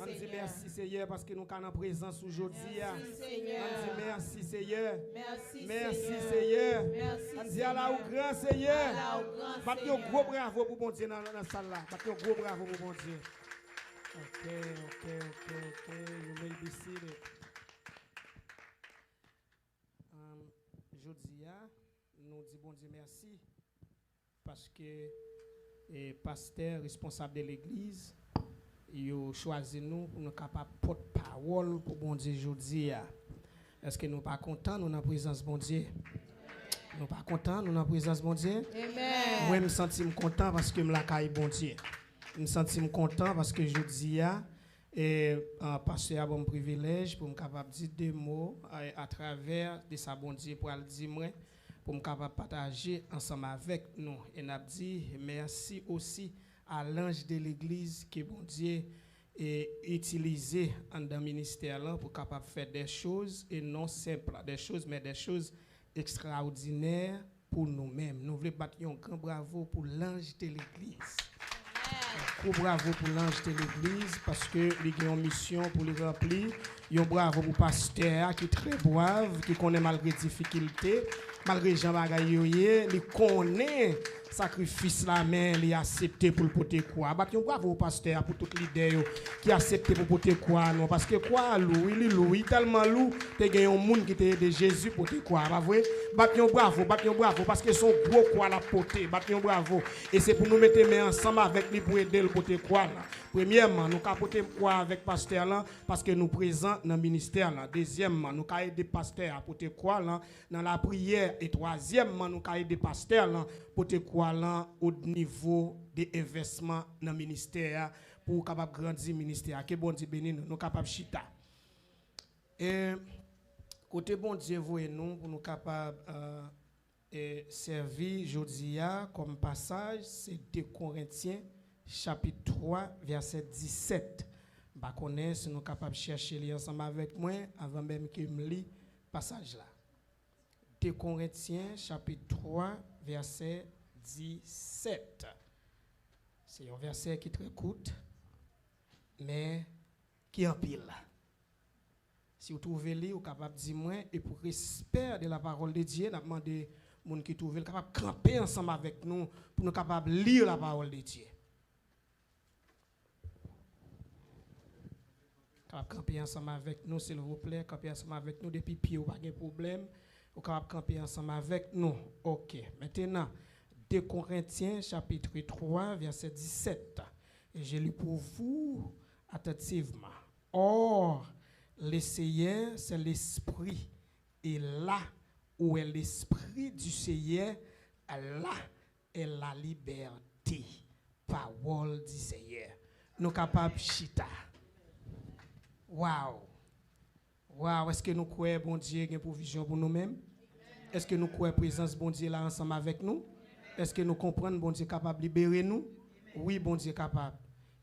On dit merci Seigneur parce que nous sommes en présence aujourd'hui. Merci Seigneur. On dit merci Seigneur. Merci Seigneur. Merci On dit à la grand Seigneur. Battez un gros Seigneur. bravo pour bon Dieu dans la salle là. Battez un gros bravo pour bon Dieu. Ok. You may be seated. Aujourd'hui, nous disons bon Dieu merci parce que le pasteur responsable de l'église il a choisi nous pour nous capables de porter parole pour bon Dieu aujourd'hui. Est-ce que nous pas contents nous dans la présence de bon Dieu? Nous pas contents nous dans la présence de bon Dieu? Amen. Moi je me sens content parce que je la caille bon Dieu. Je me sens content parce que aujourd'hui et pasteur a bon privilège pour me capable dire deux mots à travers de sa bon Dieu pour le dire moi pour me capable partager ensemble avec nous et n'a dit merci aussi à l'ange de l'église que bon Dieu est utilisé dans le ministère là pour capable faire des choses et non simples des choses mais des choses extraordinaires pour nous-mêmes. Nous voulons battre un grand bravo pour l'ange de l'église. Un bravo pour l'ange de l'église parce que il a une mission pour les remplir. Un bravo pour le pasteur qui est très brave, qui connaît malgré difficultés, malgré Jean Bagayoye, il connaît sacrifice la main, il a accepté pour le porter quoi. Un bravo au pasteur pour toute l'idée qui a accepté pour porter quoi non parce que quoi Louis tellement loup, tu gagné un monde qui te de Jésus porter quoi, pas vrai? Battion bravo parce que son gros quoi la porter, battion bravo et c'est pour nous mettre main ensemble avec lui pour aider le porter quoi là. Premièrement, nous capoter quoi avec pasteur là parce que nous présents dans le ministère là. Deuxièmement, nous ca aider pasteur à porter quoi là dans la prière et troisièmement, nous ca aider pasteur là porter quoi là au niveau des investissements dans le ministère pour capable grandir le ministère. Que bon Dieu bénisse nous capable chita. Et côté bon Dieu voyez nous pour nous capable servir jodia comme passage c'est 2 Corinthiens chapitre 3 verset 17. Bah connaît si nous capable chercher li ensemble avec moi avant même que me lis passage là. 2 Corinthiens chapitre 3 verset 17. C'est un verset qui est très court mais qui en pile. Si vous trouvez li, vous capable dire moi et pour respect de la parole de Dieu, n'a demandé moun qui trouve capable camper ensemble avec nous pour nous capable lire la parole de Dieu. Camper ensemble avec nous s'il vous plaît, camper ensemble avec nous depuis pied ou pas de problème, vous capable camper ensemble avec nous. OK. Maintenant 2 Corinthiens chapitre 3 verset 17. Et je lis pour vous attentivement. Or le Seigneur, c'est l'esprit. Et là où est l'esprit du Seigneur, là est la liberté. Parole du Seigneur. Nous capables chita. Wow. Est-ce que nous croyons bon Dieu a une provision pour nous-mêmes? Est-ce que nous croyons présence bon Dieu là ensemble avec nous? Est-ce que nous comprenons bon Dieu capable de libérer nous? Oui, bon Dieu capable.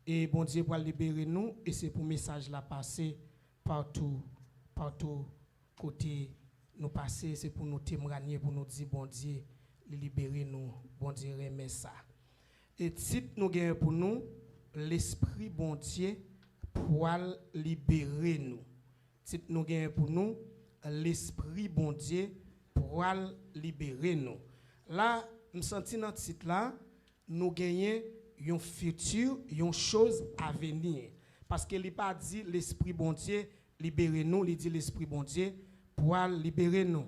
Et bon Dieu pour libérer nous et c'est pour message là passer partout côté nous passer c'est pour nous témoigner pour nous dire bon Dieu libérer nous bon Dieu remet ça et titre nous gagne pour nous l'esprit bon Dieu pour libérer nous titre nous gagne pour nous l'esprit bon Dieu pour libérer nous là me senti dans titre là nous gagnons un futur une chose à venir parce que il pas dit l'esprit bon Dieu libérer nous, il dit l'esprit bon Dieu pour libérer nous.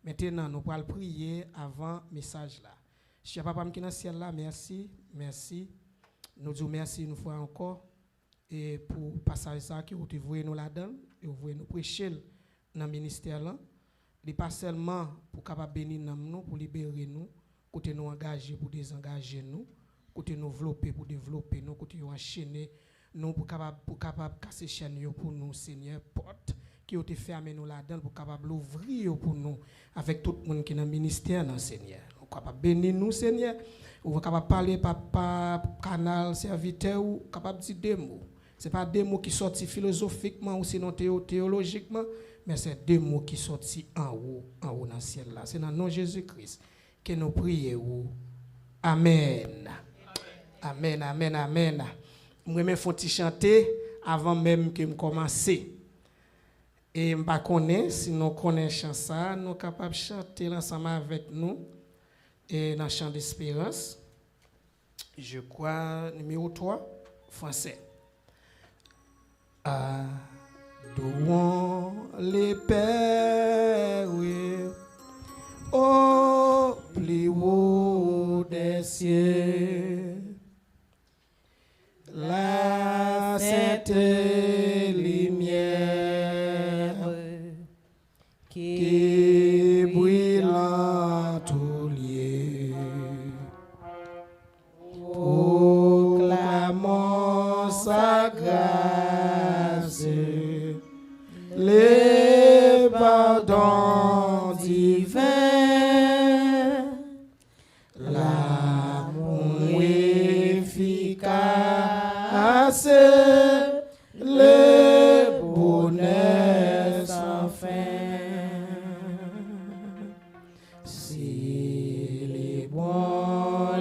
Maintenant nous allons prier avant message là. Cher papa qui dans ciel là, merci. Nous disons merci une fois encore et pour passage ça que vous voyez nous là-dedans et vous voyez nous prêcher dans le ministère là. Il pas seulement pour capable bénir nous pour libérer nous, côté nous engager pour désengager nous, côté nous développer pour développer nous, côté nous enchaîner nous pour capable casser chaîne pour nous Seigneur porte qui ont été fermé nous là-dedans pour capable l'ouvrir pour nous avec tout le monde qui est dans le ministère non Seigneur. Nous capable bénir nous Seigneur, ou capable parler par canal serviteur ou capable dire des mots. C'est pas des mots qui sortent philosophiquement ou sinon théologiquement, mais c'est des mots qui sortent en haut dans le ciel là. C'est dans le nom de Jésus-Christ que nous prions. Amen. Amen. Moi me font chanter avant même que me commencer. Et je ne connais pas si nous connaissons ça, nous sommes capables de chanter ensemble avec nous et dans le chant d'espérance. Je crois numéro 3, français. Adorons les pères, oui, au plus haut des cieux. La sainte lumière qui brille en tout lieu. Proclamons sa grâce, le pardon divin, l'amour efficace, le bonheur sans fin. Célébrons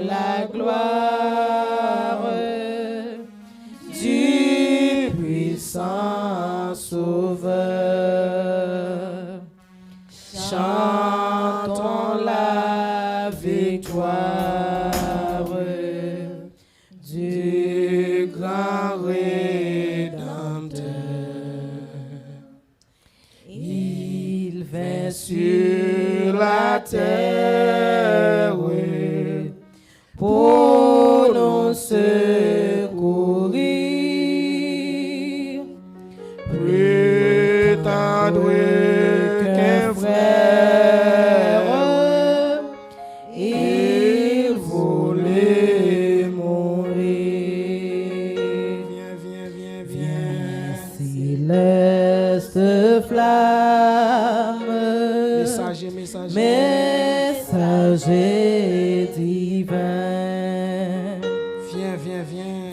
la gloire du puissant Sauveur. Chantons la victoire du grand Rédempteur. Il vint sur la terre pour nous secourir. Prétendre qu'un frère, il voulait mourir. Viens, céleste flamme, messager divin.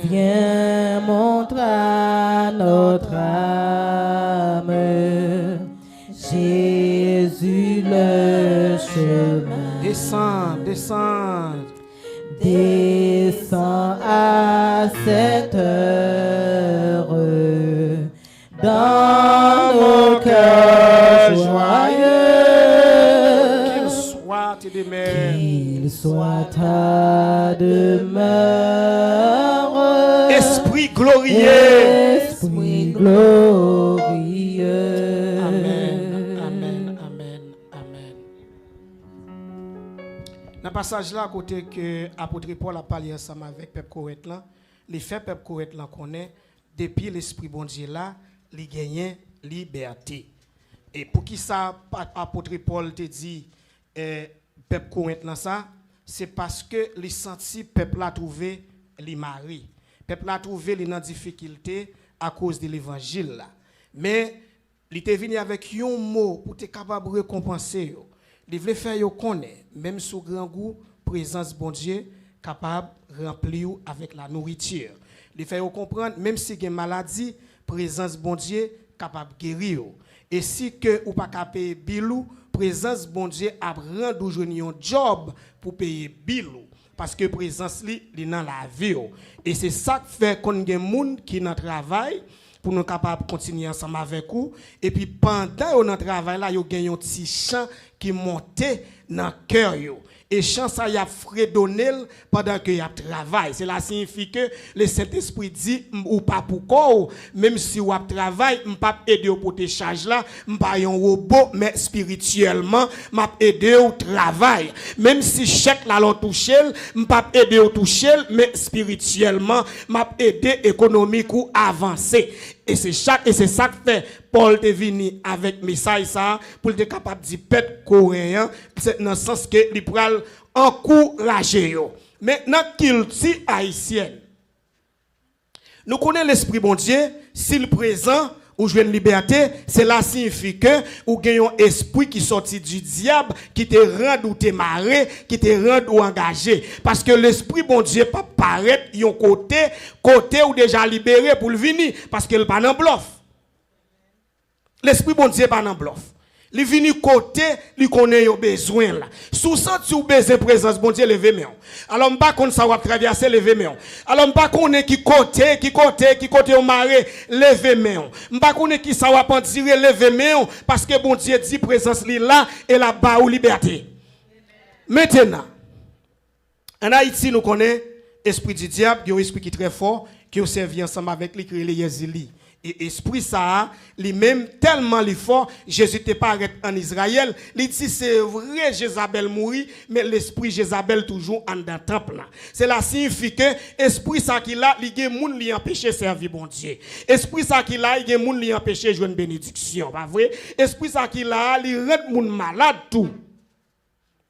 Viens montrer à notre âme Jésus le chemin. Descends à cette heure dans nos cœurs joyeux. Qu'il soit ta demeure. Esprit glorieux. Esprit glorieux. Amen. Dans le passage là, à côté que l'apôtre Paul a parlé ensemble avec Peuple Corinthe là, les faits Peuple Corinthe là connaît, depuis l'Esprit bon Dieu là, il gagne liberté. Et pour qui ça, l'apôtre Paul te dit, Peuple Corinthe là ça, c'est parce que les senti peuple a trouvé les maris. Peuple a trouvé les dans difficulté à cause de l'évangile là. Mais il était venu avec un mot pour être capable de récompenser. Il voulait faire yo connaître, même sous grand goût, présence bon Dieu capable de remplir avec la nourriture. Il fait yo comprendre, même si il y a une maladie, présence bon Dieu capable de guérir. Et si que ou pas capable bilou, présence bon Dieu a rendre ou un job pour payer bilou. Parce que présence li dans la vie. Et c'est ça qui fait qu'on y a des gens qui dans travail pour nous capables de continuer ensemble avec vous. Et puis pendant notre travail là, yo gagne un petit chant qui monte dans le cœur. Et chant ça y a fredonné pendant que y a travail. Cela signifie que le Saint-Esprit dit ou pas pour quoi, même si ou a travail, m'pas aider pour tes charges là, m'pas un robot mais spirituellement m'a aider au travail. Même si chèque là l'on toucher, m'pas aider au toucher mais spirituellement m'a aider économique ou avancer. Et c'est ça que fait Paul est venu avec message ça pour être capable de dire peuple coréen, c'est dans le sens que il pral encourager yo. Maintenant culture haïtienne. Nous connaissons l'esprit bon Dieu, s'il présent ou jouer une liberté, cela signifie que ou gagne un esprit qui sorti du diable, qui te rend ou te marré, qui te rend ou engagé. Parce que l'esprit bon Dieu pas paraître yon côté ou déjà libéré pour le venir, parce qu'il pas dans bluff. L'esprit bon Dieu pas dans bluff. Li vini côté, li connaît yo besoin là. Sous senti ou besoin présence bon Dieu lever main. Alors m'pa konn ça va traverser lever main. Alors m'pa connaît qui côté au maré lever main. M'pa connaît qui ça va pas tirer lever main parce que bon Dieu dit présence li là et la ba ou liberté. Maintenant en Haïti nous connaît esprit du diable, il y a un esprit qui est très fort qui servi ensemble avec lui qui est Yezili. Et esprit ça, lui-même tellement fort, Jésus n'était pas arrêté en Israël. Il dit c'est vrai Jézabel mourit, mais l'esprit Jézabel toujours en dans temple. Cela signifie que esprit ça qui là, il y a des gens qui empêché servir bon Dieu. Esprit ça qui là, il y a des gens qui empêché jouer une bénédiction, pas vrai? Esprit ça qui là, il rend moun malade tout.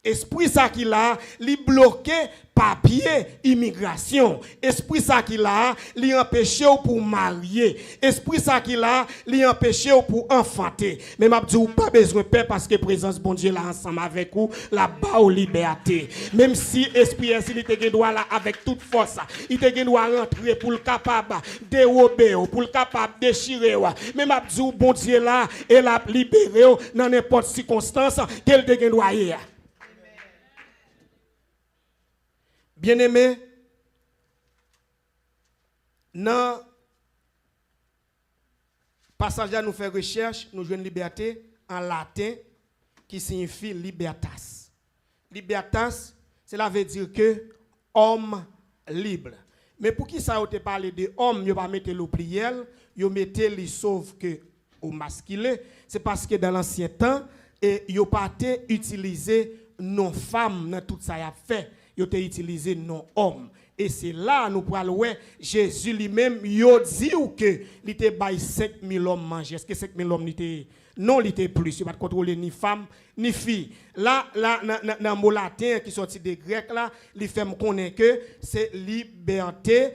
Esprit ça qui là, li bloqué papier immigration. Esprit ça qui là, li empêché pour marier. Esprit ça qui là, li empêché pour enfanter. Mais m'a dit ou pas besoin de paix parce que présence bon Dieu là ensemble avec vous, la bas aux liberté. Même si esprit il te doit là avec toute force, il te doit rentrer pour le capable dérober, pour le capable déchirer. Mais m'a dit ou bon Dieu là et la libérer dans n'importe circonstance qu'elle te doit y. Bien-aimé, dans passage à nous faire recherche, nous jouons liberté en latin qui signifie libertas. Libertas, cela veut dire que homme libre. Mais pour qui ça te parler de homme, vous pas mettre le pluriel, vous mettez les sauf que au masculin, c'est parce que dans l'ancien temps, vous pas utilisé non femme dans tout ça y a fait. Il a utilisé non homme. Et c'est là nous pourrons voir Jésus lui-même, il dit que il était bail 5000 hommes manger. Est-ce que 5000 hommes n'était non, il était plus, il pas contrôler ni femme ni fille. Là dans mot latin qui sorti des grecs là, il fait me connaître que c'est liberté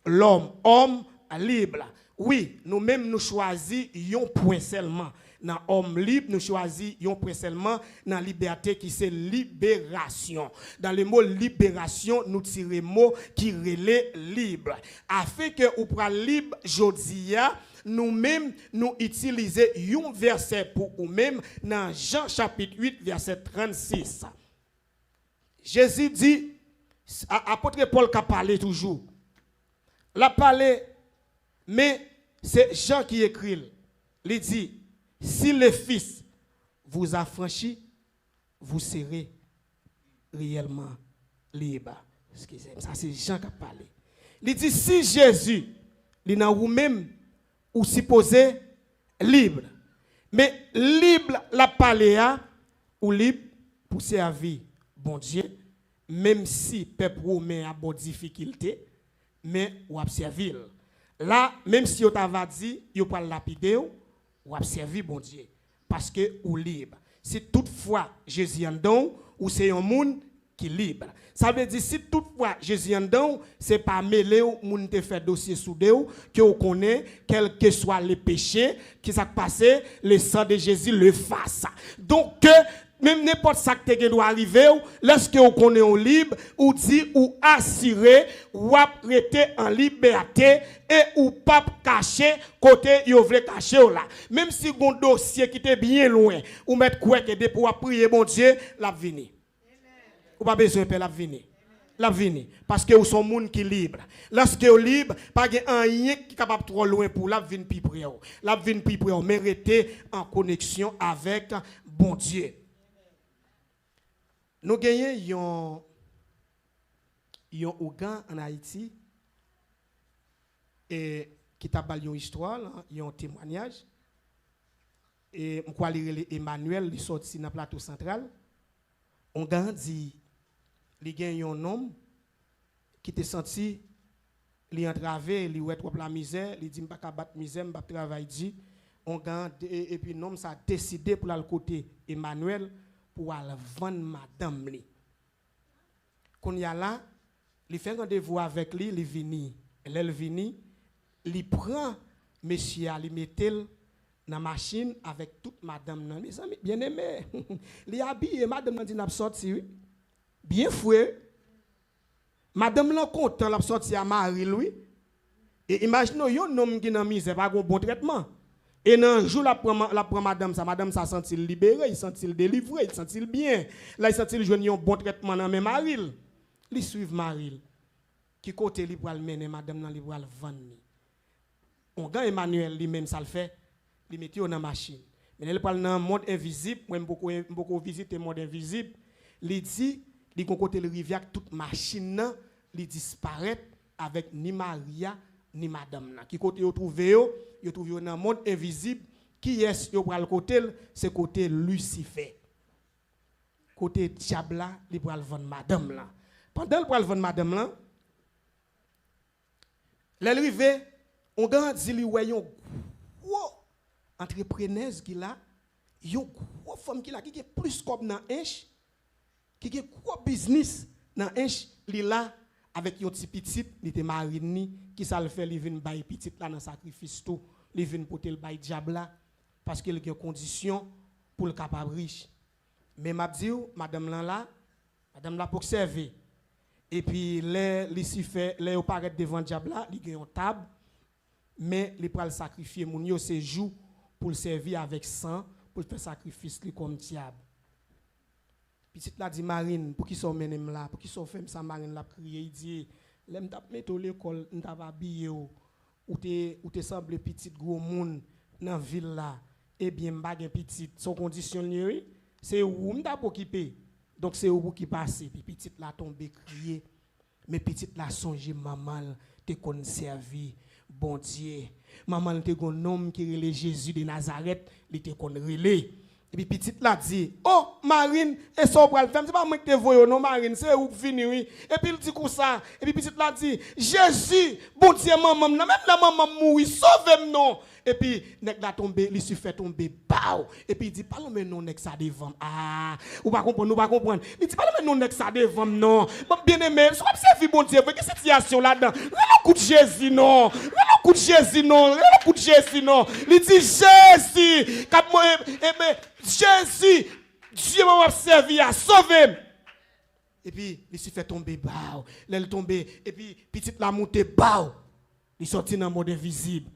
l'homme, homme libre. Oui, nous-mêmes nous choisissons un point seulement. Dans homme libre, nous choisissons un point seulement dans liberté qui c'est libération. Dans le mot libération, nous tirons le mot qui relève libre. Afin que vous preniez libre, jodia, nous-mêmes, nous utilisons un verset pour nous-mêmes dans Jean chapitre 8, verset 36. Jésus dit, apôtre Paul qui a parlé toujours. Il a parlé, mais c'est Jean qui écrit. Il dit, si le Fils vous affranchit, vous serez réellement libre. Excusez-moi, ça c'est Jean qui a parlé. Il dit, si Jésus, il est vous-même, ou supposé libre. Mais libre, la parler, ou libre pour servir bon Dieu, même si le peuple romain a bonne difficulté, mais ou a servir. Là, même si on t'a dit, il pas lapider, ou a servir bon Dieu. Parce que ou libre. Si toutefois Jésus en don, ou c'est un monde qui est libre. Ça veut dire si toutefois Jésus en don, c'est pas mêlé ou moun te fait dossier sous deux que vous connaissez quel que soit les péchés qui s'est passé, le sang de Jésus le fasse. Donc même n'importe ça qui doit arriver, lorsque vous connaissez au libre, ou dit ou assuré, ou arrêté en liberté et ou pas caché côté vous voulez cacher là. Même si vous dossier qui était bien loin, ou mettre quoi que de pour prier bon Dieu, la venir. Ou pas besoin de la venir. La venir parce que vous sont monde qui libre. Lorsque vous libre, pas rien qui capable trop loin pour la venir plus près. La venir plus près, mais rester en connexion avec bon Dieu. Nous gagnons un Ougan en Haïti et qui t'a balé une histoire, un témoignage. Et je crois que Emmanuel il sorti dans le plateau central. On dit il y a un homme qui était senti il entravé, il ouait trop la misère, il dit pas qu'à battre misère, pas travailler dit. On et puis l'homme ça a décidé pour le côté Emmanuel pour aller vendre madame li. Quand y a là, il fait rendez-vous avec lui, il vini, elle vini, il prend monsieur, il mettait dans la machine avec toute madame nan. Mes amis bien-aimés, il habillé madame nan dit n'a sorti oui. Bien foué. Madame nan content l'a sorti à Marie lui. Et imaginez un homme qui dans misère pas un bon traitement. Et dans un jour, la prend madame ça sent-il libéré, il sent-il délivré, il sent-il bien. Là, il sent-il jouer un bon traitement dans même Maril. Il suit Maril. Qui côté li pral mener madame nan li pral vendre. On gars Emmanuel lui-même ça le fait, il met dans machine. Mais il parle dans monde invisible, moi beaucoup visiter monde invisible, il dit li kon côté le rivière toute machine nan li disparaît avec ni Maria ni madame nan. Qui côté yo trouvé yo dans monde invisible, qui est yo pral côté c'est côté Lucifer. Côté diable là, li pral vendre madame là. Pendant le pral vendre madame là, l'arrivée, on a dit lui ouais yon gros entrepreneuse qui là, yon gros femme qui là qui est plus comme dans inch, qui est gros business dans inch, li là avec yon petit li te marini qui ça le fait li vinn bay petit là dans sacrifice tout, li vinn porter le bay diable là parce qu'il y a condition pour le capable riche. Mais m'a dit madame là pour servir. Et puis, les Lucifer, les paraît devant le diable là, il y a une table, mais il peut le sacrifier. Mon yo c'est jour pour le servir avec sang, pour faire sacrifice comme diable. Puis là dit Marine, pour qui sont menem là, pour qui sont fait ça Marine là crier, il dit, l'aime t'a mettre l'école, on t'a habillé ou te semble petit gros monde dans ville là. Eh bien, m'bag petit, son condition c'est où m't'a occupé. Donc c'est où qui passe, puis petite la tombe crier, mais petite la songe maman te conservé, bon Dieu, maman te gon homme qui relait Jésus de Nazareth, il te kon relé. Et puis petite la dit, oh Marine, et ça pour le faire, c'est pas moi qui te voyons non Marine, c'est où venir oui. Et puis il dit comme ça, et puis petite la dit, Jésus, bon Dieu maman, même la maman mourir, sauve-moi non. Et puis nèg la tomber, il se fait tomber bao. Et puis il dit pas mais non nèg ça devant. Ah, ou pas comprendre. Il dit pas mais non nèg ça devant non. Bien aimé, soit observer bon Dieu, que cette situation là-dedans. Le coup de Jésus non. Le coup de Jésus non. Le coup de Jésus non. Il dit Jésus, cap moi Jésus, Dieu m'a servi à sauver. Et puis il se fait tomber bao. L'elle tomber et puis petite la monter bao. Il sorti dans mode invisible.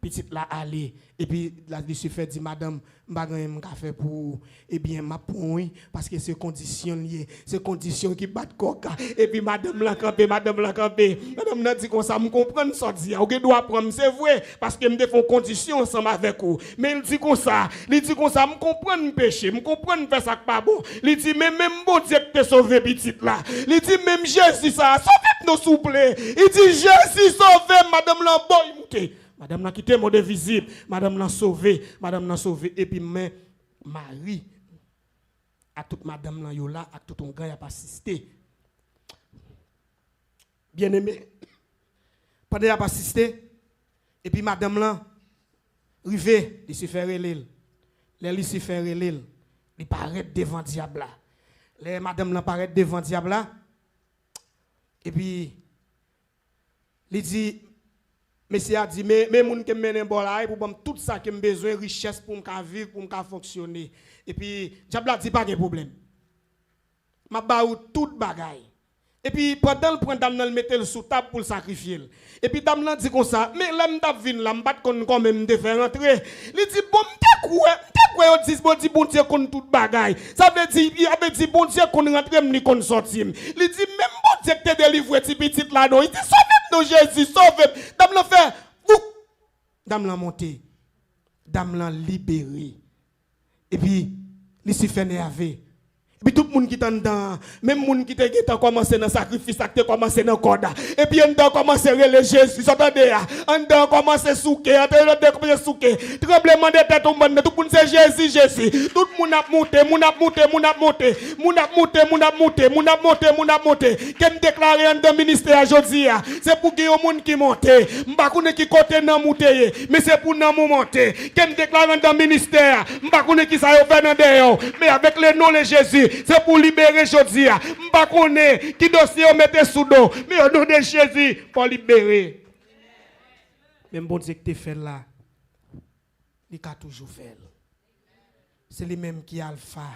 Petite là aller et puis là il se fait dit madame m'bagay café pour et bien m'a point parce que c'est condition lié c'est condition qui bat coca et puis madame la campé madame n'a dit comme ça me comprendre ça dit OK doit prendre c'est vrai parce que me font condition ensemble avec vous mais il dit comme ça me comprendre péché me comprendre faire ça pas bon il dit même bon Dieu te sauver petite là il dit même Jésus ça sauver nous s'il vous plaît il dit Jésus sauver madame la boy monter. Madame n'a quitté mon visible, madame l'a sauvé, et puis mais Marie à toute madame là yo là, à tout ton gars y a pas assisté. Bien aimé. Pendant y a pas assisté et puis madame là rivé, il se fait relève. Les se fait relève, il paraît devant diable là. Les madame là paraît devant diable là. Et puis il dit Monsieur a dit, mais moun qui mène bon là, pour tout ça qui me besoin richesse pour me vivre, pour me fonctionner. Et puis, diable a dit pas de problème. Ma ba ou toute bagaille. Et puis, pendant le point dame le mettre sous table pour le sacrifier. Et puis, dame dit comme ça, mais là, m'ta vinn là, m'bat kon quand même de faire rentrer. Il dit, bon, m'te quoi, dit, bon Dieu, kon toute bagaille. Ça veut dire, il avait dit, bon Dieu, qu'on rentre, m'ni kon sorti. Il dit, même bon Dieu, te délivre, ti petit là, non. Il dit, sauve-nous, Jésus, sauve-nous. Dame l'a fait, dame l'a monté. Dame l'a libéré. Et puis, il s'est fait nerver. Et puis tout le monde qui est dedans, même le monde qui a commencé dans le sacrifice, qui a commencé dans le code. Et puis on a commencé à relayer Jésus. Attendez, on a commencé à souquer, on a commencé à souquer. Tremblement de tête au monde, tout le monde c'est Jésus, Jésus. Tout le monde a monté. Qu'est-ce déclaré dans le ministère aujourd'hui? C'est pour qu'il y ait des gens qui montent. Je ne sais pas qui côté dans monter, mais c'est pour nous monter. Qu'est-ce déclaré dans le ministère? Je ne sais pas qui ça fait dans dehors, mais avec le nom de Jésus. C'est pour libérer aujourd'hui. Je ne pas qui dossier on mette sous dos. Mais au nom de Jésus, pour libérer. Même bon Dieu que tu fais là, il a toujours fait. C'est lui-même qui est alpha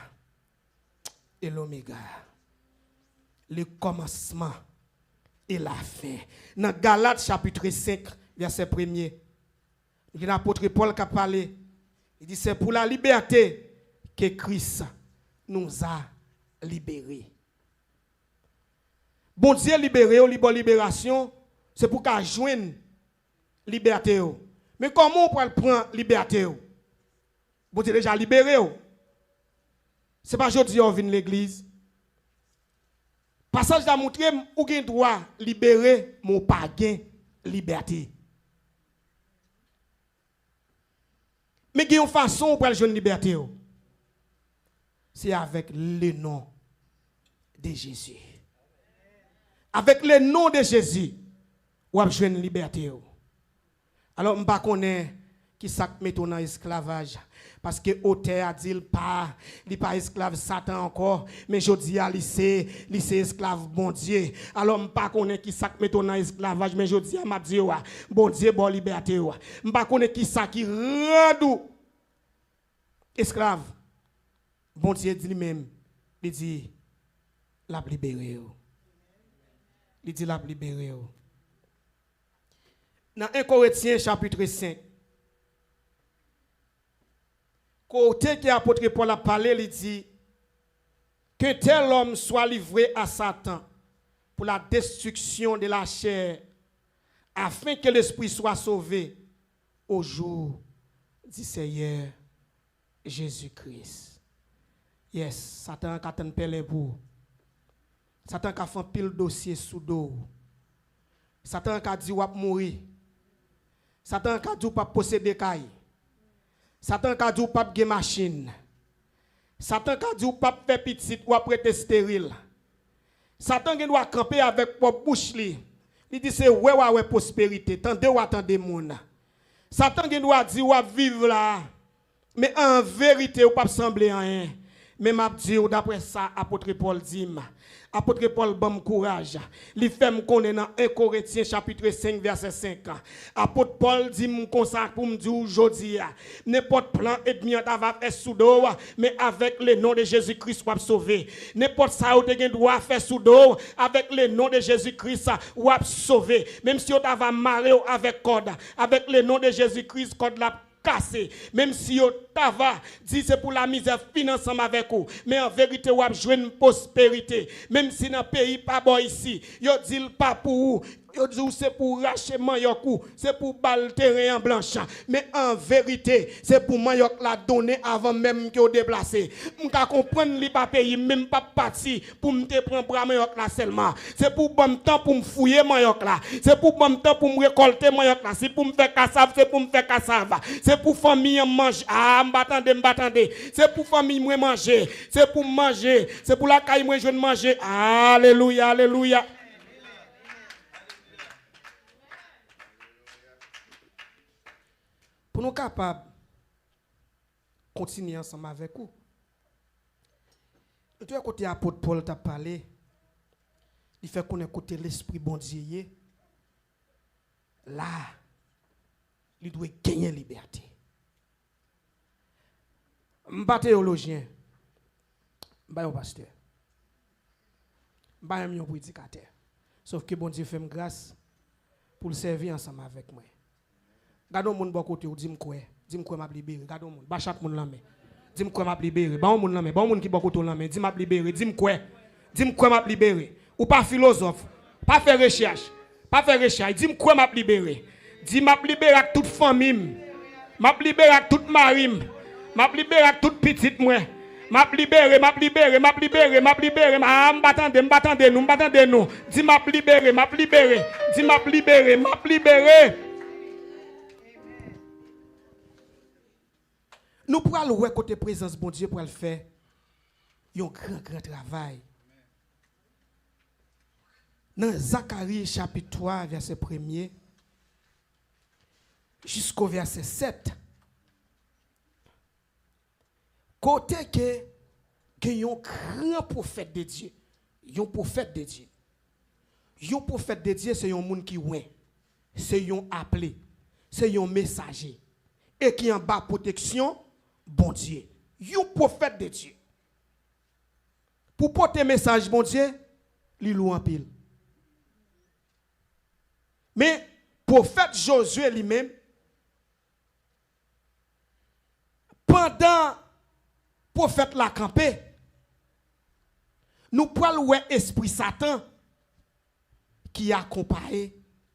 et l'oméga. Le commencement et la fin. Dans Galates chapitre 5, verset 1er, Il y a l'apôtre Paul qui a parlé. Il dit c'est pour la liberté que Christ nous a libérés. Bon Dieu libéré, libre libération, c'est pour qu'on joigne liberté. Mais comment on peut prendre liberté? Bon Dieu déjà libéré. Ce n'est pas aujourd'hui qu'on vient de l'église. Passage a montré où on doit libérer mon païen liberté. Mais il y a une façon pour jouer une liberté. C'est avec le nom de Jésus. Avec le nom de Jésus, on va jouer une liberté. Alors, je ne sais pas qui ça met dans l'esclavage. Parce que l'auteur a dit il n'est pas esclave Satan encore, mais je dis à c'est esclave bon Dieu. Alors, je ne sais pas qui ça met dans l'esclavage, mais je dis à ma Dieu, bon Dieu, bonne liberté. Je ne sais pas qui ça qui rend esclave. Bon Dieu dit lui-même, il dit, l'a libéré. Il dit, l'a libéré. Dans 1 Corinthiens chapitre 5, côté que l'apôtre Paul a parlé, il dit que tel homme soit livré à Satan pour la destruction de la chair, afin que l'esprit soit sauvé au jour du Seigneur Jésus-Christ. Yes, Satan a fait un pelé pour. Satan a fait un pile dossier sous dos. Satan a dit qu'il mourir. Satan a dit qu'il pas posséder caille. Satan a dit pas de machine. Satan a dit pas faire petit ou prêter stérile. Satan doit camper avec propre bouche li. Il dit c'est ouais prospérité, attendez moun. Satan doit dire ou vivre là. Mais en vérité ou pas sembler rien. Mais m'a dit d'après ça apôtre Paul dit apôtre Paul bon courage. Il fait me connaître dans 1 Corinthiens chapitre 5 verset 5. Apôtre Paul dit me consacre pour me dire aujourd'hui n'importe plan ennemi va faire sous dos mais avec le nom de Jésus-Christ va sauver. N'importe ça ou te doit faire sous dos avec le nom de Jésus-Christ va sauver. Même si on va marrer avec code avec le nom de Jésus-Christ code la cassé. Même si on va dit c'est pour la misère financière avec vous, mais en vérité vous avez joué une prospérité. Même si dans le pays pas bon ici, yo dit pas pour vous. Yo dit c'est pour racheter Mayokou, c'est pour bal terrain en blanche. Mais en vérité, c'est pour Mayok la donner avant même que vous déplacez. M'ka comprendre li pas pays même pas parti pour me prendre bras Mayok là seulement. C'est pour bon temps pour me fouiller Mayok là. C'est pour bon temps pour me récolter Mayok là. C'est pour me faire cassave, c'est pour me faire cassave. C'est pour famille manger. Ah, m'attendez. C'est pour famille moi manger. C'est pour manger. C'est pour la caille moi je manger. Alléluia. Pour nous capables de continuer ensemble avec vous. De tout côté, l'apôtre Paul t'a parlé, il fait qu'on écoute l'esprit bon Dieu. Là, il doit gagner liberté. Je ne suis pas théologien, je ne suis pas pasteur, je ne suis pas prédicateur. Sauf que bon Dieu fait grâce pour le servir ensemble avec moi. Gardons mon bon côté ou dis-moi m'a libéré. Gardons mon, ba chaque monde là mais. Dis-moi m'a libéré. Ba mon là mais, ba mon qui bon côté là mais, dis m'a libéré, dis-moi m'a libéré. Ou pas philosophe, pas faire recherche, dis-moi m'a libéré. Dis m'a libéré avec toute famille. M'a libéré avec toute mari. M'a libéré avec toute petite moi. M'a libéré. M'attendez nous. Dis m'a libéré. Nous pourrons louer côté présence bon Dieu pour le faire un grand travail. Dans Zacharie chapitre 3 verset 1er jusqu'au verset 7. Côté que un grand prophète de Dieu, un prophète de Dieu. Un prophète de Dieu c'est un monde qui ouin, c'est un appelé, c'est un messager et qui en bas protection bon Dieu. Un prophète de Dieu. Pour porter message bon Dieu, il loue en pile. Mais prophète Josué lui-même, pendant prophète la campé, nous prenons ouais esprit Satan qui accompagne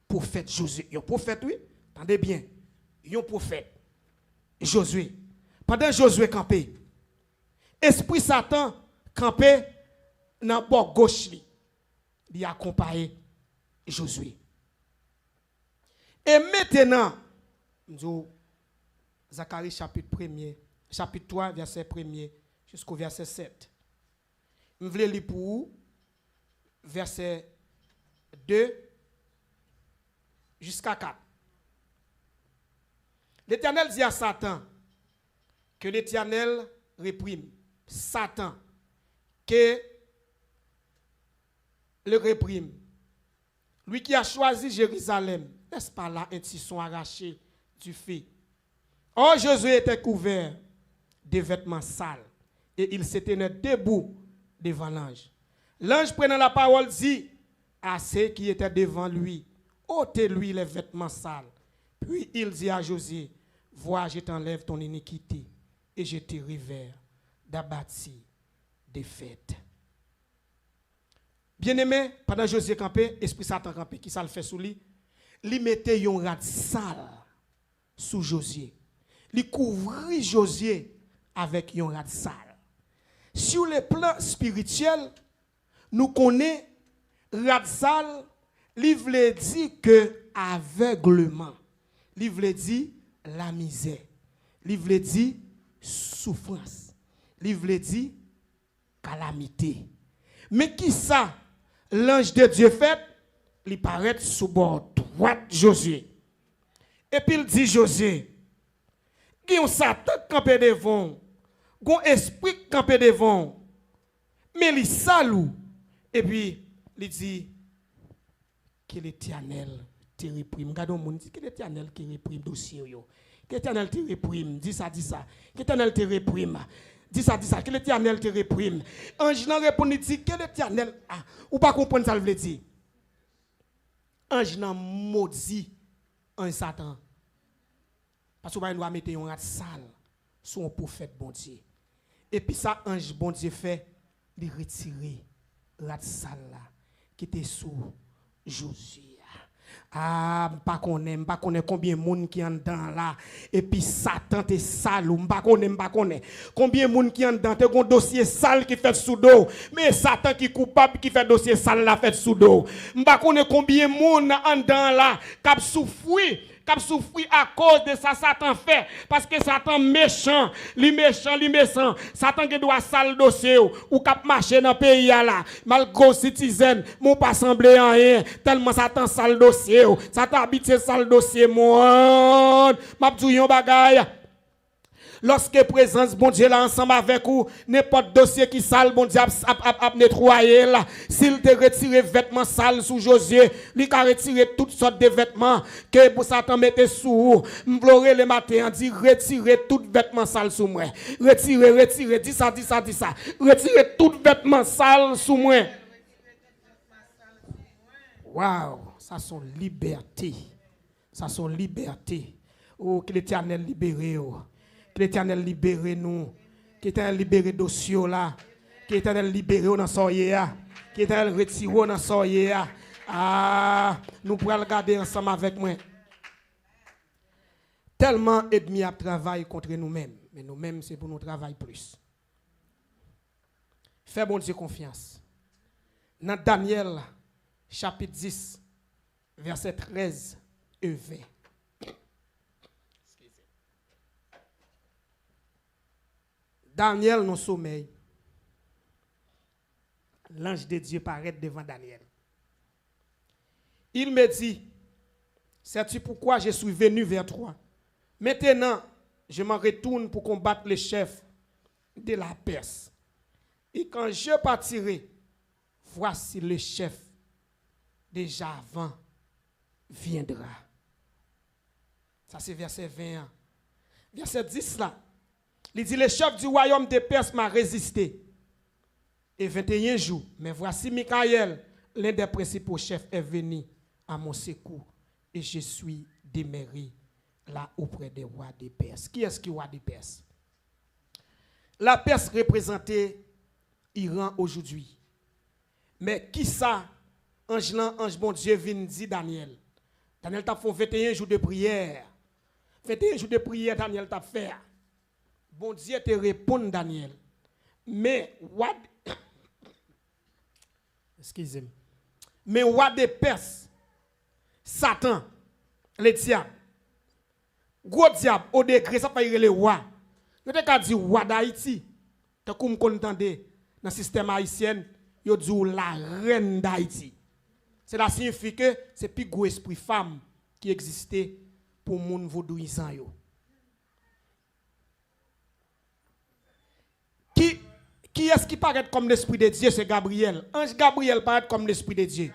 prophète Josué. Un prophète, oui, attendez bien, un prophète, Josué. Pendant Josué campé, esprit Satan campé dans le bord gauche, il accompagne Josué. Et maintenant, Zacharie chapitre 1er, chapitre 3, verset 1er jusqu'au verset 7. Je vais lire pour vous, verset 2 jusqu'à 4. L'Éternel dit à Satan que l'Éternel réprime Satan, que le réprime. Lui qui a choisi Jérusalem, n'est-ce pas là un tisson arraché du feu? Or Josué était couvert de vêtements sales et il s'était debout devant l'ange. L'ange prenant la parole dit à ceux qui étaient devant lui, ôtez-lui les vêtements sales. Puis il dit à Josué, vois, je t'enlève ton iniquité et je te revers d'abattre des fêtes. Bien-aimé, pendant Josué campé, esprit Satan campé, qui ça le fait sous lui? Il mettait un rat sale sous Josué. Il couvrit Josué avec un rat sale. Sur le plan spirituel, nous connaissons rat sale, il veut dire que aveuglement, il veut dire la misère, il veut dire souffrance, il veut dire calamité. Mais qui ça? L'ange de Dieu fait, il paraît sous bord droite Josué. Et puis il dit Josué, il y a un Satan campé devant, il y a un esprit campé devant, mais il salue. Et puis il dit que l'Éternel te réprime. Regardez mon dit que l'Éternel te réprime dossier yo. Que l'Éternel te réprime, dis ça. Que l'Éternel te réprime. Dis ça, que l'Éternel te réprime. Ange nan répond, il dit que l'Éternel, ou pas comprendre ça, le veut dire. Ange nan maudit un Satan. Parce qu'on va mettre un rat sale sur un prophète bon Dieu. Et puis ça, ange bon Dieu fait, il retire rat sale là, qui était sous Josué. M'pa connaît combien de monde qui en dedans là et puis Satan te sale m'pa connaît combien de monde qui en dedans te gon dossier sale qui fait sous dos mais Satan qui coupable qui fait dossier sale là fait sous dos m'pa connaît combien de monde en dedans là qui souffrir à cause de ça Satan fait parce que Satan méchant. Satan qui doit sale dossier ou cap marcher dans pays là malgré citizen mon pas semblé en rien tellement Satan sale dossier Satan habite sale dossier monde m'a dit yon bagay. Lorsque présence bon Dieu là ensemble avec vous, n'importe dossier qui sale bon Dieu a nettoyer là. S'il te retire vêtements sales sous Josué, il a retiré toutes sortes de vêtements que pour Satan mettait sous. M'vlore le matin, dit retirez tout vêtements sales sous moi. Retirez, dis ça. Retirez tout vêtements sales sous moi. Waouh, ça son liberté. Oh, que l'Éternel libère. Que l'Éternel libère nous. Que l'Éternel libère dossier là. Que l'Éternel libère dans soyez. Que l'Éternel retire dans soyez. Nous pourrons regarder ensemble avec moi. Tellement ennemis à travailler contre nous-mêmes. Mais nous-mêmes, c'est pour nous travailler plus. Fais bon Dieu confiance. Dans Daniel, chapitre 10, verset 13 et 20. Daniel non sommeil. L'ange de Dieu paraît devant Daniel. Il me dit, sais-tu pourquoi je suis venu vers toi? Maintenant, je m'en retourne pour combattre les chefs de la Perse. Et quand je partirai, voici le chef déjà avant viendra. Ça c'est verset 21. Verset 10 là. Il dit, le chef du royaume de Perse m'a résisté. Et 21 jours, mais voici Michaël, l'un des principaux chefs, est venu à mon secours. Et je suis demeuré là auprès des rois de Perse. Qui est-ce qui est roi de Perse? la Perse représentait Iran aujourd'hui. Mais qui ça, ange bon Dieu vient dire Daniel? Daniel t'a fait 21 jours de prière. 21 jours de prière, Daniel t'a fait. Bon Dieu te répond, Daniel. Mais, excusez-moi. Mais, roi des Perses, Satan, le diable, gros diable, au degré, ça pas le roi. Je te dis roi d'Haïti. T'as comme entendez dans le système haïtien, yo dit la reine d'Haïti. Cela signifie que c'est plus gros esprit femme qui existait pour moun vaudouisant yo. Qui est-ce qui paraît comme l'esprit de Dieu? C'est Gabriel. Ange Gabriel paraît comme l'esprit de Dieu.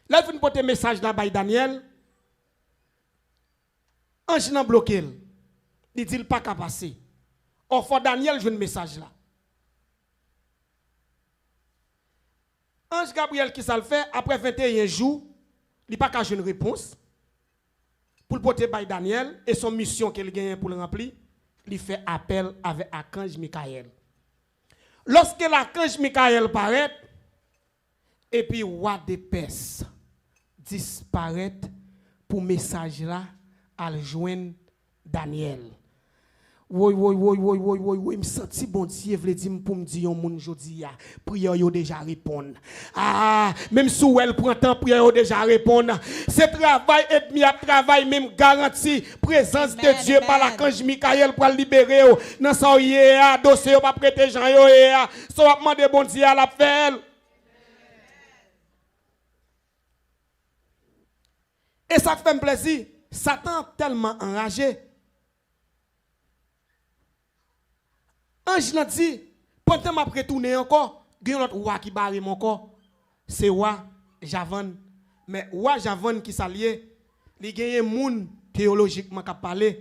Là, il faut porter un message là-bas, Daniel. Ange n'a bloqué. Il dit pas qu'à passer. Or, faut Daniel joue un message là. Ange Gabriel qui ça le fait, après 21 jours, il n'a pas qu'à jouer une réponse. Pour le porter par Daniel et son mission qu'il gagne pour le remplir, il fait appel avec l'archange Michael. Lorsque l'archange Michael paraît, et puis roi de Perse disparaît pour message là à le joindre Daniel. Oui, me senti bon Dieu veut dire pour me dire mon jodi a prière yo déjà répondre. Ah, même si elle prend temps prière yo déjà répondre. Ce travail et demi à travail même garanti présence de Dieu par l'archange Michael pour libérer yo. Dans ça yé a dossier pas prêter Jean yo a. So va demander bon Dieu à la faire. Et ça fait plaisir. Satan tellement enragé. Ange l'a dit, pendant que je retourné encore, il y a un autre roi qui barre mon corps. C'est roi Javan. Mais roi Javan qui s'allie, il y a un monde théologiquement qui parle,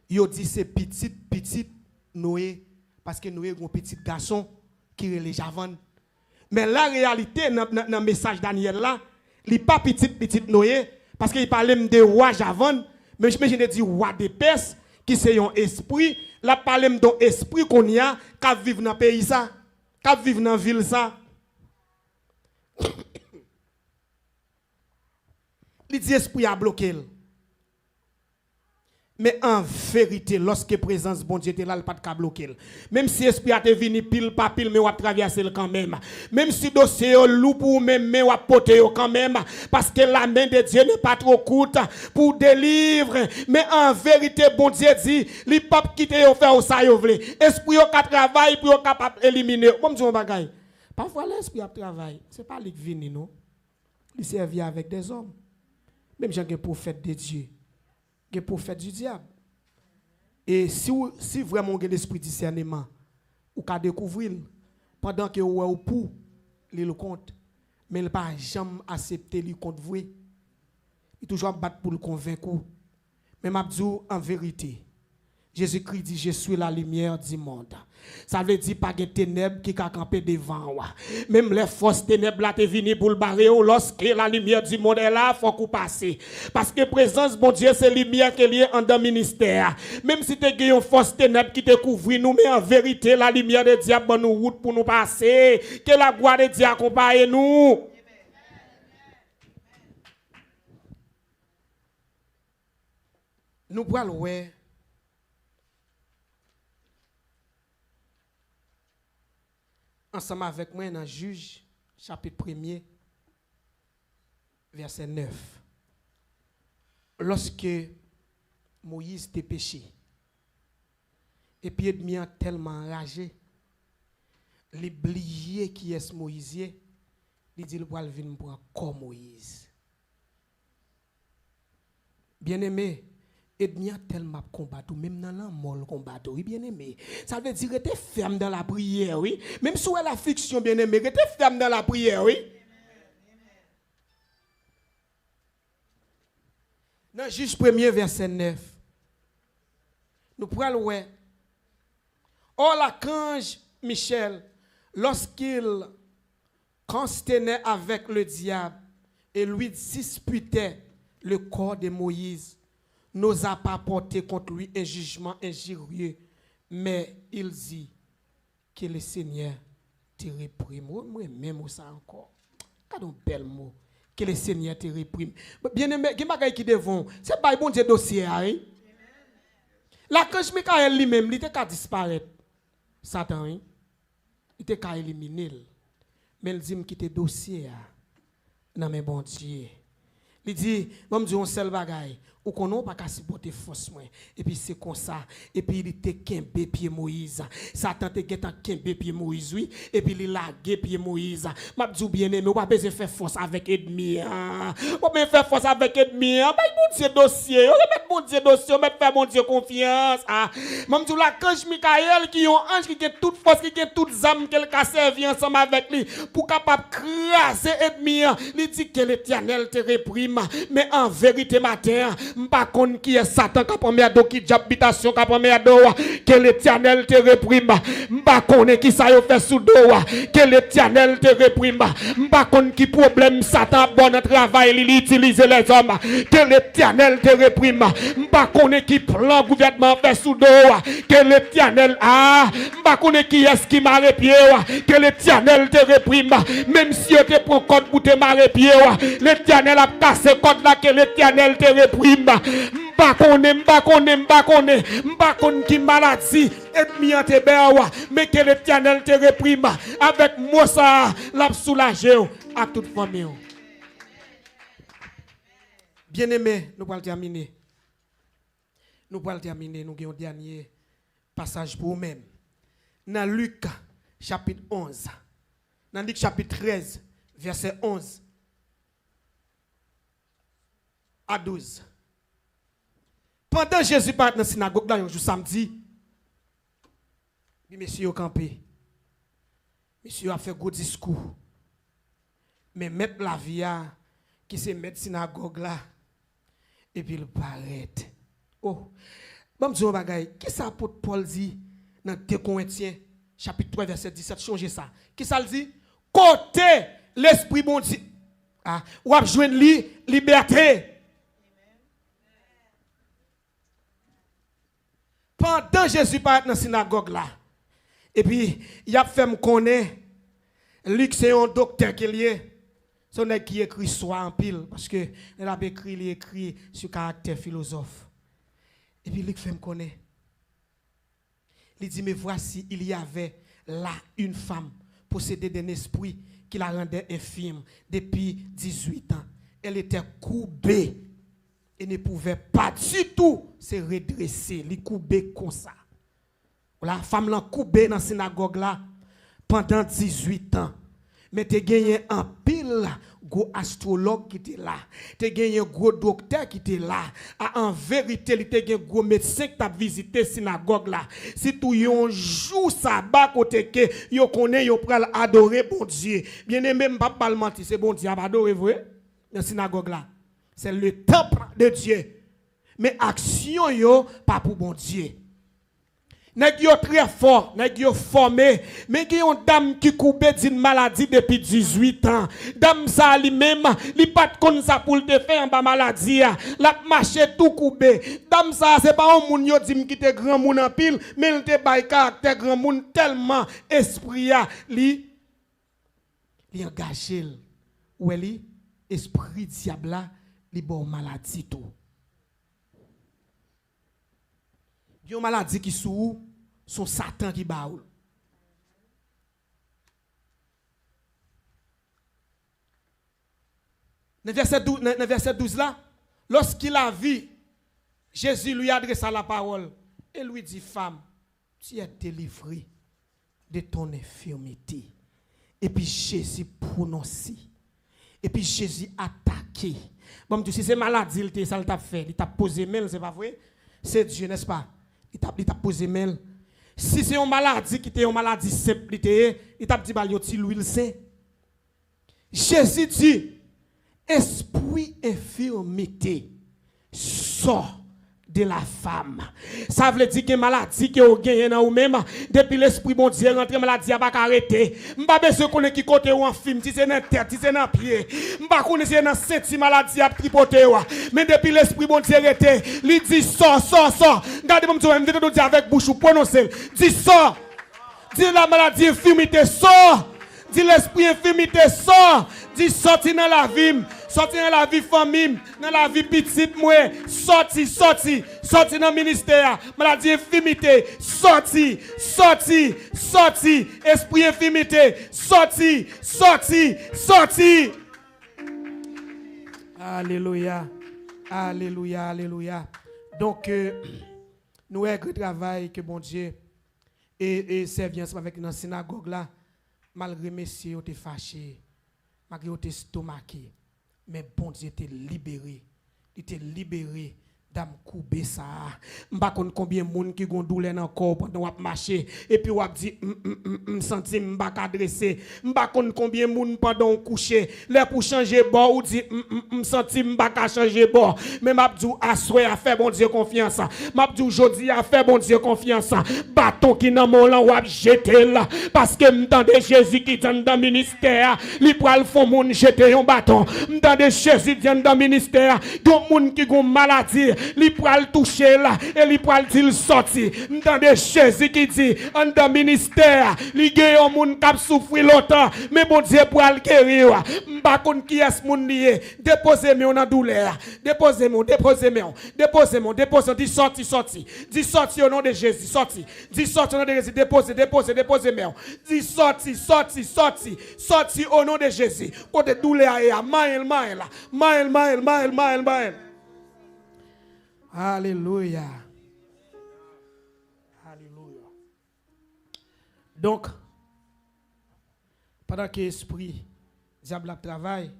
il dit c'est petit Noé, parce que Noé est un petit garçon qui est le Javan. Mais la réalité, dans le message Daniel là, il n'est pas petit Noé, parce qu'il parle de roi Javan, mais je dis roi de Perse, qui c'est un esprit. La parle d'un esprit qu'on y a, qui vit dans le pays, qui vit dans la ville. Il dit esprit a bloqué. Mais en vérité, lorsque la présence bon Dieu était là, il n'y a pas de bloquer. Même si l'esprit a été venu pile par pile, mais on va traverser quand même. Même si le dossier est lourd pour même, mais on va porter quand même. Parce que la main de Dieu n'est pas trop courte pour délivrer. Mais en vérité, bon Dieu dit, les papes qui te faire ça, ils veulent. Esprit qui travaille pour être capable d'éliminer. Bon, je dis, parfois l'esprit a travaillé. Ce n'est pas lui qui vient, non. Il servit avec des hommes. Même j'ai un prophète de Dieu. Les prophètes du diable. Et si vraiment vous avez l'esprit discernement, vous pouvez découvrir pendant que vous avez pour le compte, mais il ne pas jamais accepter le compte vrai. Il toujours battre pour le convaincre. Mais je dis en vérité, Jésus-Christ dit, je suis la lumière du monde. Ça veut dire pas de ténèbres qui a campé devant. Même les fausses ténèbres là te venues pour le barrer. Lorsque la lumière du monde est là, il faut qu'on passe. Parce que présence, bon Dieu, c'est la lumière qui est liée en dans le ministère. Même si tu as une fausse ténèbres qui te couvre, nous, mais en vérité, la lumière de Dieu est nous route pour nous passer. Que la gloire de Dieu accompagne nous. Nous pouvons voir. Ensemble avec moi dans Juge, chapitre 1er, verset 9. Lorsque Moïse était péché, et puis il a tellement enragé, il a oublié qui est Moïse, il dit qu'il va venir pour comme Moïse. Bien aimé, Edmia tellement combattu, même dans la mort combattu, oui, bien aimé. Ça veut dire que tu es ferme dans la prière, oui. Même si la fiction, bien aimé, que tu es ferme dans la prière, oui. Dans Juge 1er, verset 9, nous pourrons le voir. Or, l'archange Michel, lorsqu'il consternait avec le diable et lui disputait le corps de Moïse, n'osa pas porter contre lui un jugement injurieux Mais il dit que le Seigneur te réprime. Moi-même, ça encore. Quand on bel mot. Que le Seigneur te réprime. Bien aimé, il y a des gens qui devant. C'est pas bon Dieu dossier. L'archange Michael lui-même, il était qu'à disparaître. Satan, il était qu'à éliminer. Mais il dit qu'il était dossier. Non, mais bon Dieu. Il dit, bon Dieu, on seul bagaille. Ou qu'on n'a pas qu'à supporter force moins. Et puis c'est comme ça. Et puis il était kembe pied Moïse. Satan te get en kembe pied Moïse, oui. Et puis il lagué pied Moïse. M'a dit bien aimé, on pas besoin faire force avec ennemi. On pas faire force avec ennemi. Bah bon Dieu dossier. On met bon Dieu dossier, on met faire bon Dieu confiance. M'a dit la kange Michael qui ont ange qui a toute force, qui a toutes âmes qu'elle a servi ensemble avec lui pour capable craser ennemi. Il dit que l'Éternel te réprime, mais en vérité matin m'pa konn qui est Satan qui prend merdo qui d'habitation qui prend merdo que l'Éternel te réprime m'pa konn qui ça yo fait sous dos que l'Éternel te réprime m'pa konn qui problème Satan bon travail il utilise les hommes que l'Éternel te réprime m'pa konn qui plan gouvernement fait sous dos que l'Éternel m'pa konn qui est qui marre pied que l'Éternel te réprime même si tu te prend code pour te marrer pied l'Éternel a cassé code là que l'Éternel te réprime. M'pa konne qui maladie ennemi en te bewa mais que l'Éternel te réprime avec moi ça l'a soulager à toute famille. Bien-aimé, nous allons terminer. Nous avons un dernier passage pour nous-mêmes. Dans Luc chapitre 11. Dans Luc chapitre 13 verset 11 à 12. Pendant Jésus part dans la synagogue, là, un jour samedi, monsieur a campé. Monsieur a fait un gros discours. Mais mettre la vie, qui se met dans la synagogue là, et puis il paraît. Oh, bon, je vais vous qui ça l'apôtre Paul dit dans 2 Corinthiens, chapitre 3, verset 17, changez ça. Qui ça le dit? Côté l'Esprit bon Dieu. Ou a besoin de liberté. Pendant Jésus part dans la synagogue là, et puis il a fait me connaître, Luc c'est un docteur qui est lié, son qui écrit soit en pile, parce que il a écrit sur caractère philosophe. Et puis Luc fait me connaître. Il dit, mais voici, il y avait là une femme possédée d'un esprit qui la rendait infirme depuis 18 ans. Elle était courbée. Et ne pouvait pas du tout se redresser, li courbé comme ça. La femme l'a courbé dans la synagogue là pendant 18 ans. Mais tu as gagné un pile gros astrologue qui était là. Tu as gagné un gros docteur qui était là. En vérité, tu as gagné un gros médecin qui t'a visité la synagogue là. Si tu yon jour sabbat côté que yo connaît yo pral adorer bon Dieu. Bien aimé m'pa pas mentir, c'est bon Dieu adorer vrai dans la synagogue là. C'est le temple de Dieu. Mais action yo pas pour bon Dieu. Nèg yo très fort, nèg yo formé, mais qui yon dame qui coube d'une maladie depuis 18 ans. Dame ça lui-même, li pas kon ça pour te faire en bas maladie, la marcher tout coupé. Dame ça c'est pas un moun yo dit qui te grand moun en pile, mais il te bay caractère grand moun tellement esprit li engagé ou li esprit diable li bon maladie tout. Yon maladie qui sous son Satan qui baoul. Dans verset 12 là, lorsqu'il a vu, Jésus lui adressa la parole et lui dit, femme, tu es délivrée de ton infirmité. Et puis Jésus prononçait. Et puis Jésus attaqué. Bon, si c'est maladie, ça t'a fait, il t'a posé main, c'est pas vrai? C'est Dieu, n'est-ce pas? Il t'a posé main. Si c'est une maladie qui était une maladie simple, il t'a dit, bah, il l'huile saint. Jésus dit, esprit infirmité, sort de la femme. Ça veut dire que maladie que vous gagnez dans vous-même, depuis l'esprit bon Dieu rentre, maladie n'a pas arrêté. Je ne sais pas si vous qui côté ou en film, si c'est dans la tête, si c'est dans le pied. Je ne sais pas si c'est dans cette maladie à tripoter. Mais depuis l'esprit bon Dieu arrêté, il dit sort. Regardez-moi, je vais dire avec bouche ou prononcer. Dis sort. Dis la maladie, infirmité, sort. Dis l'esprit, infirmité, sort. Dis sorti dans la vie. Sorti dans la vie famille, dans la vie petite moi, sorti dans le ministère, maladie infirmité, sorti, esprit infirmité, sorti. Alléluia. Donc, nous avons un travail que bon Dieu et servi ensemble avec la synagogue là, malgré messieurs ont été fâchés, malgré ont été stomaqués. Mais bon Dieu était libéré. Il était libéré d'âme coupée ça. M'pa connait combien de monde qui gon douleur dans corps pendant wap marcher et puis wap dit senti m'pa adresser. M'pa connait combien de monde pendant coucher, là pour changer bord ou dit senti m'pa changer bord. Mais m'a dit assoyer à faire bon Dieu confiance. M'a dit aujourd'hui à faire bon Dieu confiance. Bâton qui dans mon lan wap jeter là parce que m'tande Jésus qui dans le ministère, li pral font moun jeter un bâton. M'tande Jésus dans le ministère, gon moun qui gon maladie li pral toucher là et li pral dire sorti. M'tande Jésus qui dit en dans ministère li gen yon moun k'ap souffrir longtemps mais bon Dieu pral guérir. M'pa konn qui est moun lié. Déposez-moi dans douleur. Déposez-moi dis sorti. Dis sorti au nom de Jésus, sorti. Dis sorti au nom de Jésus, déposez-moi. Dis sorti au nom de Jésus. Côté douleur ya maël. Alléluia. Donc, pendant que l'esprit diable travaille,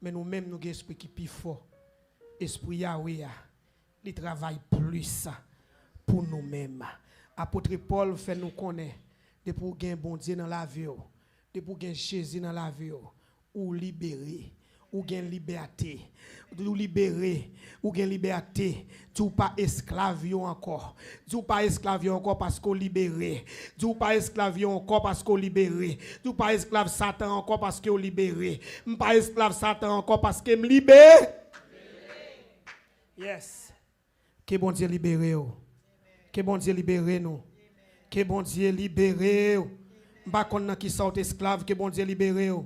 mais nous-mêmes nous avons un esprit qui est plus fort. Esprit Yahweh, il travaille plus pour nous-mêmes. Apôtre Paul fait nous connaître de pour gagner bon Dieu dans la vie, de pour gagner Jésus dans la vie, ou libérer. Ou gain liberté, ou libérer, ou gain liberté, tu pas esclave encore. Tu pas esclave encore parce qu'on libéré. Tu pas esclave encore parce qu'on libéré. Tu pas esclave Satan encore parce qu'on libéré. Pas esclave Satan encore parce qu'il me libère. Yes. Que bon Dieu libère. Que bon Dieu libère nous. Que bon Dieu libère. Pas qu'on qui sont esclaves, que bon Dieu libère.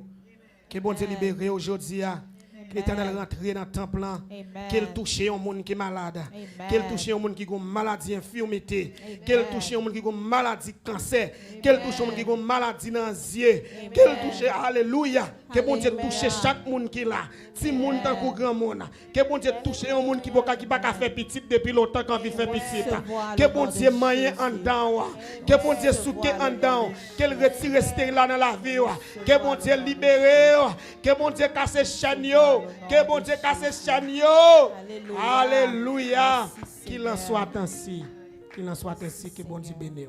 Que bon Dieu libéré aujourd'hui. Que l'Éternel rentre dans le temple. Qu'il touche un monde qui est malade. Qu'il touche un monde qui a une maladie infirmité. Qu'il touche un monde qui a une maladie cancer. Qu'il touche un monde qui a une maladie dans les yeux. Qu'il touche, alléluia. Que bon Dieu touche chaque monde qui est là. Si monde tant que grand monde. Que bon Dieu touche un monde qui n'a pas fait petit depuis longtemps quand il fait petit. Que bon Dieu maille en dedans. Que bon Dieu souke en dedans. Qu'il retire ce là dans la vie. Que bon Dieu libère. Que bon Dieu casse chaîne. Que bon Dieu casse chaîne. Alléluia. Qu'il en soit ainsi. Qu'il en soit ainsi. Que bon Dieu bénisse.